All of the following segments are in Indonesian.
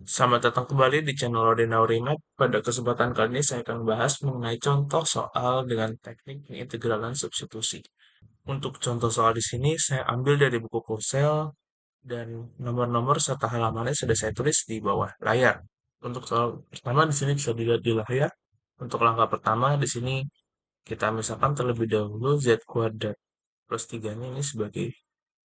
Selamat datang kembali di channel Ordinary Map. Pada kesempatan kali ini saya akan membahas mengenai contoh soal dengan teknik pengintegralan substitusi. Untuk contoh soal di sini saya ambil dari buku Kursel dan nomor-nomor serta halamannya sudah saya tulis di bawah layar. Untuk soal pertama di sini bisa dilihat di layar. Untuk langkah pertama di sini kita misalkan terlebih dahulu z kuadrat plus 3-nya ini sebagai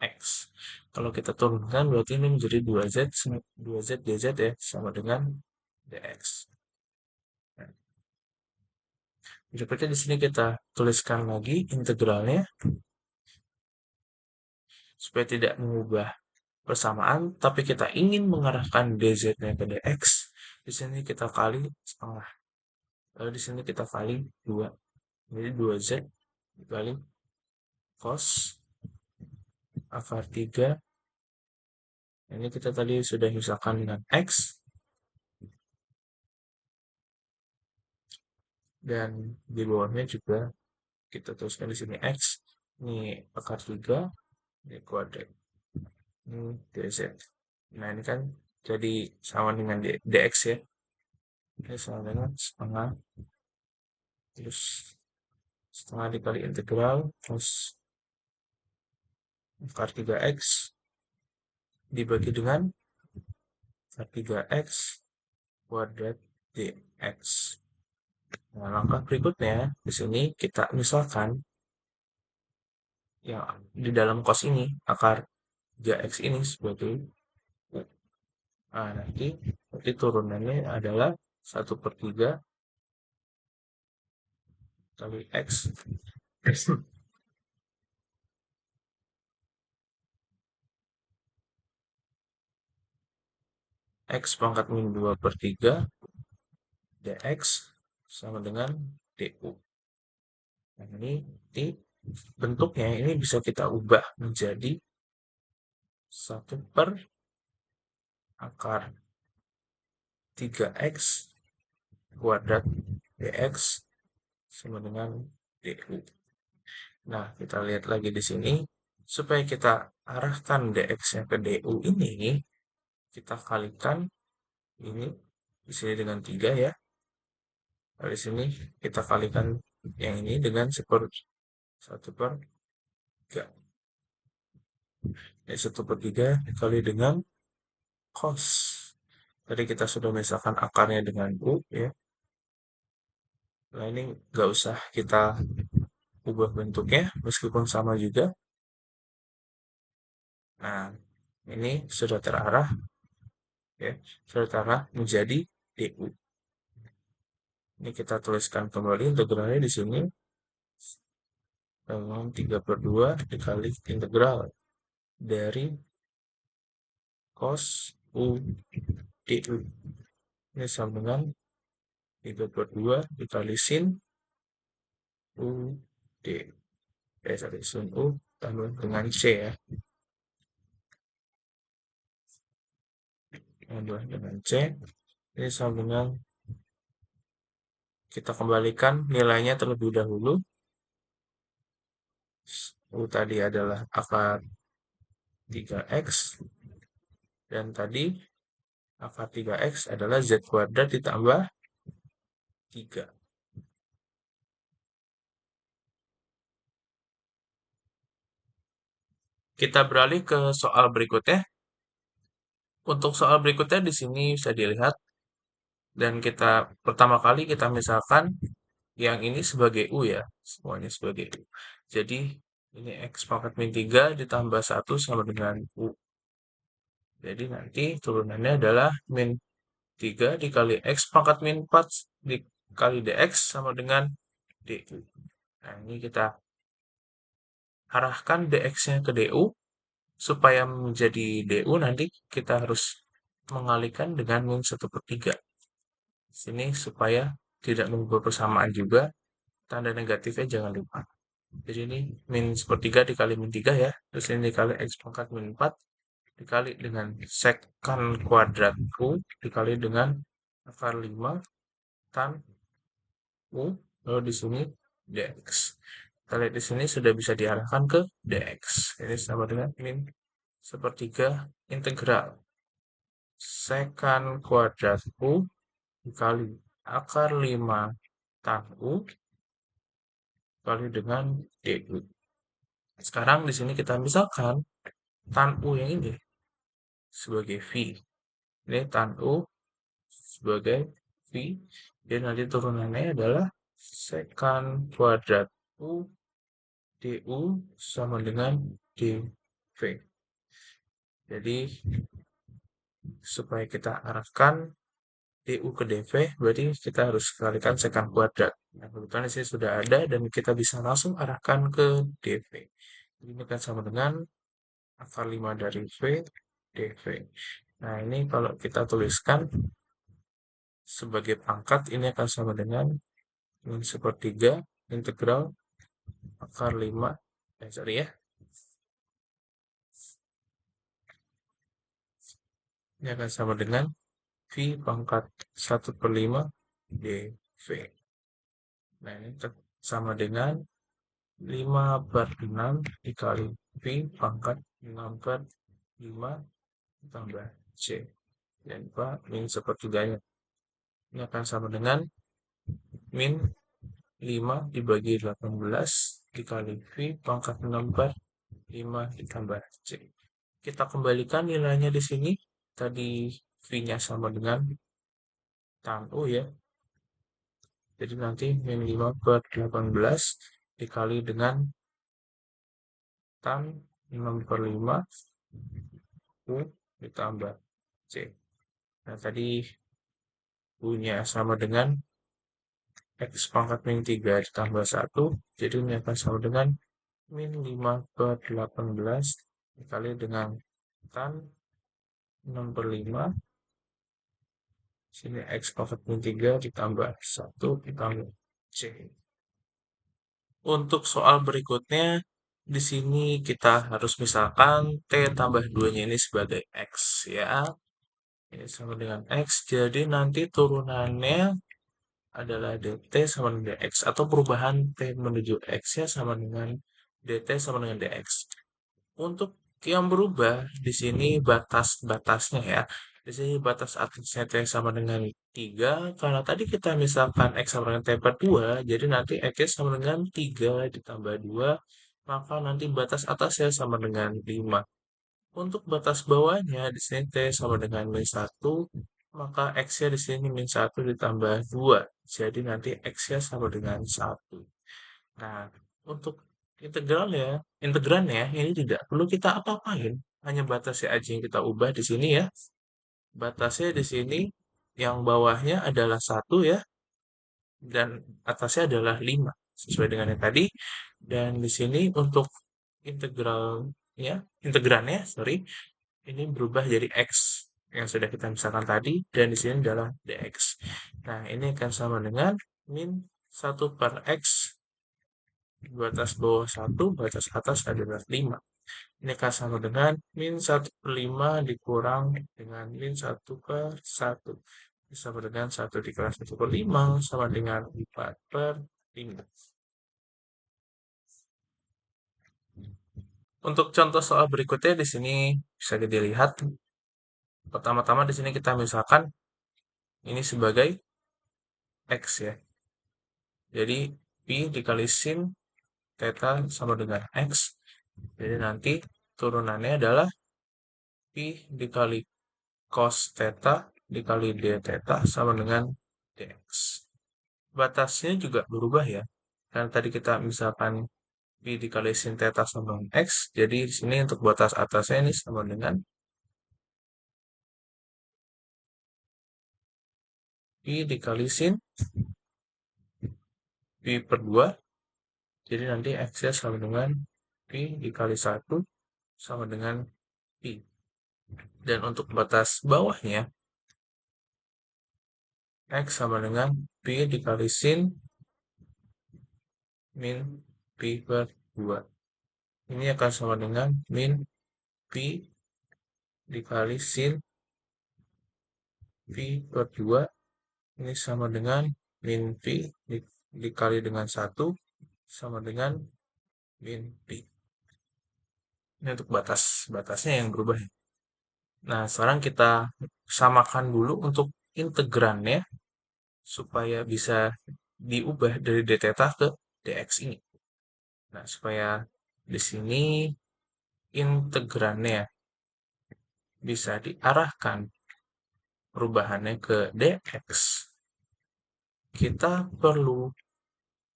X. Kalau kita turunkan berarti ini menjadi 2Z dz ya sama dengan dx. Nah, berikutnya di sini kita tuliskan lagi integralnya supaya tidak mengubah persamaan, tapi kita ingin mengarahkan dz-nya ke dx. Di sini kita kali setengah. Lalu di sini kita kali 2. Jadi 2Z dikali cos akar 3. Ini kita tadi sudah misalkan dengan X. Dan di bawahnya juga kita tuliskan di sini X. Ini akar 3. Ini kuadrat. Ini dz. Nah ini kan jadi sama dengan dx ya. Ini sama dengan setengah. Terus setengah dikali integral. Terus akar 3x dibagi dengan akar 3x kuadrat dx. Nah, langkah berikutnya di sini kita misalkan yang di dalam cos ini akar 3x ini sebagai nah, nanti turunannya adalah 1/3 kali x x pangkat min 2/3 dx sama dengan du. Nah, ini bentuknya ini bisa kita ubah menjadi 1/akar 3x kuadrat dx sama dengan du. Nah, kita lihat lagi di sini supaya kita arahkan dx-nya ke du ini, kita kalikan ini di sini dengan 3 ya. Lalu di sini kita kalikan yang ini dengan 1/3. Ini 1/3 dikali dengan cos. Tadi kita sudah misalkan akarnya dengan U ya. Nah ini nggak usah kita ubah bentuknya meskipun sama juga. Nah ini sudah terarah ya, sudah terarah menjadi DU. Ini kita tuliskan kembali integralnya di sini dengan 3/2 dikali integral dari cos U DU. Ini sama dengan 3/2 dikali sin U D. Sin U tambah dengan C ya. Tambah dengan C. Ini sama dengan kita kembalikan nilainya terlebih dahulu. U tadi adalah akar 3x. Dan tadi akar 3x adalah z kuadrat ditambah 3. Kita beralih ke soal berikutnya. Untuk soal berikutnya di sini bisa dilihat. Dan kita pertama kali kita misalkan yang ini sebagai U ya. Semuanya sebagai U. Jadi ini x pangkat min 3 ditambah 1 sama dengan U. Jadi nanti turunannya adalah min 3 dikali x pangkat min 4 dikali dx sama dengan du. Nah, ini kita arahkan dx-nya ke du. Supaya menjadi du nanti kita harus mengalihkan dengan min 1/3. Sini supaya tidak mengubah persamaan juga. Tanda negatifnya jangan lupa. Jadi ini min 1/3 dikali min 3 ya. Terus ini dikali x pangkat min 4 dikali dengan sekan kuadrat U dikali dengan akar 5 tan U. Lalu di sini dx. Kita lihat di sini sudah bisa diarahkan ke dx. Ini sama dengan min 1/3 integral sekan kuadrat U dikali akar 5 tan U kali dengan DU. Sekarang di sini kita misalkan tan U yang ini sebagai V. Ini tan U sebagai V. Jadi nanti turunannya adalah sekan kuadrat U DU sama dengan DV. Jadi supaya kita arahkan DU ke DV, berarti kita harus kalikan sekan kuadrat. Nah, kebetulan di sini sudah ada dan kita bisa langsung arahkan ke DV. Ini akan sama dengan akar 5 dari V DV. Nah, ini kalau kita tuliskan sebagai pangkat, ini akan sama dengan min sepertiga integral akar 5, sorry ya, ini akan sama dengan V pangkat 1/5 dV. Nah, ini sama dengan 5/6 dikali V pangkat 6/5 tambah C. Dan Pak, min sepertiganya. Ini akan sama dengan min 5 dibagi 18 dikali V pangkat 6/5 ditambah C. Kita kembalikan nilainya di sini. Tadi V-nya sama dengan tan U ya. Jadi nanti min 5/18 dikali dengan tan 6/5 U ditambah C. Nah, tadi U-nya sama dengan X pangkat min 3 ditambah 1. Jadi ini akan sama dengan min 5/18 dikali dengan tan 6/5. Sini X pangkat min 3 ditambah 1 ditambah C. Untuk soal berikutnya, di sini kita harus misalkan T tambah 2-nya ini sebagai X ya. Ini sama dengan X, jadi nanti turunannya adalah dt sama dengan dx, atau perubahan T menuju X ya sama dengan dt sama dengan dx. Untuk yang berubah di sini batas-batasnya ya. Di sini batas atasnya T sama dengan 3, karena tadi kita misalkan X sama dengan T per 2, jadi nanti X sama dengan 3 ditambah 2, maka nanti batas atasnya sama dengan 5. Untuk batas bawahnya di sini T sama dengan min 1, maka X-nya di sini min 1 ditambah 2. Jadi nanti X-nya sama dengan 1. Nah, untuk integrannya ini tidak perlu kita apa-apain. Hanya batasnya aja yang kita ubah di sini ya. Batasnya di sini yang bawahnya adalah 1 ya, dan atasnya adalah 5 sesuai dengan yang tadi. Dan di sini untuk integrannya, sorry, ini berubah jadi X yang sudah kita misalkan tadi, dan di sini adalah dx. Nah, ini akan sama dengan min 1/x, batas bawah 1, batas atas adalah 5. Ini akan sama dengan min 1/5 dikurang dengan min 1/1. Ini sama dengan 1 dikali 1/5 sama dengan 4/5. Untuk contoh soal berikutnya di sini bisa dilihat. Pertama-tama di sini kita misalkan ini sebagai X ya. Jadi Pi dikali sin theta sama dengan X. Jadi nanti turunannya adalah Pi dikali cos theta dikali d theta sama dengan dx. Batasnya juga berubah ya. Karena tadi kita misalkan Pi dikali sin theta sama dengan X. Jadi di sini untuk batas atasnya ini sama dengan Pi dikali sin Pi per 2. Jadi nanti X-nya sama dengan Pi dikali 1 sama dengan Pi. Dan untuk batas bawahnya, X sama dengan Pi dikali sin min Pi per 2. Ini akan sama dengan min Pi dikali sin Pi per 2. Ini sama dengan min Pi dikali dengan 1 sama dengan min Pi. Ini untuk batasnya yang berubah ya. Nah, sekarang kita samakan dulu untuk integrannya supaya bisa diubah dari d theta ke dx ini. Nah, supaya di sini integrannya bisa diarahkan perubahannya ke dx, kita perlu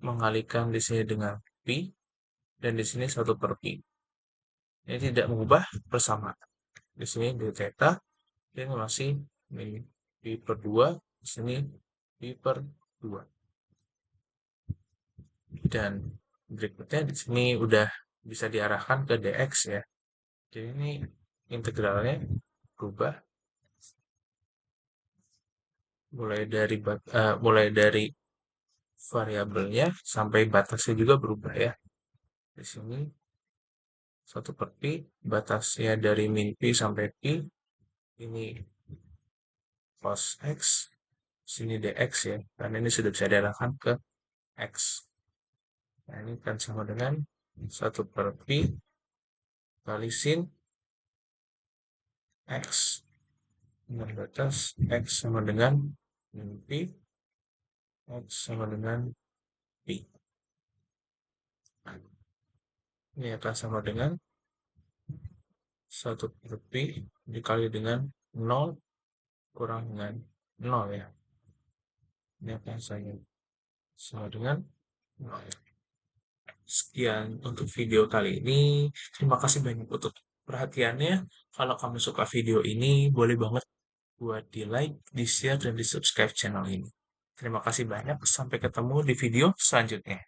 mengalihkan di sini dengan pi dan di sini 1/pi. Ini tidak mengubah persamaan. Di sini d theta ini masih min pi per 2, di sini pi per 2. Dan berikutnya di sini udah bisa diarahkan ke dx ya. Jadi ini integralnya berubah mulai dari variabelnya sampai batasnya juga berubah ya. Di sini 1/pi, batasnya dari min pi sampai pi, ini cos x, sini dx ya, karena ini sudah bisa diarahkan ke x. Nah, ini kan sama dengan 1/pi kali sin x dengan batas x sama dengan min pi, x sama dengan pi. Ini akan sama dengan 1/pi dikali dengan 0 kurang dengan 0 ya. Ini akan sama dengan 0. Sekian untuk video kali ini. Terima kasih banyak untuk perhatiannya. Kalau kamu suka video ini, boleh banget buat di like, di share, dan di subscribe channel ini. Terima kasih banyak. Sampai ketemu di video selanjutnya.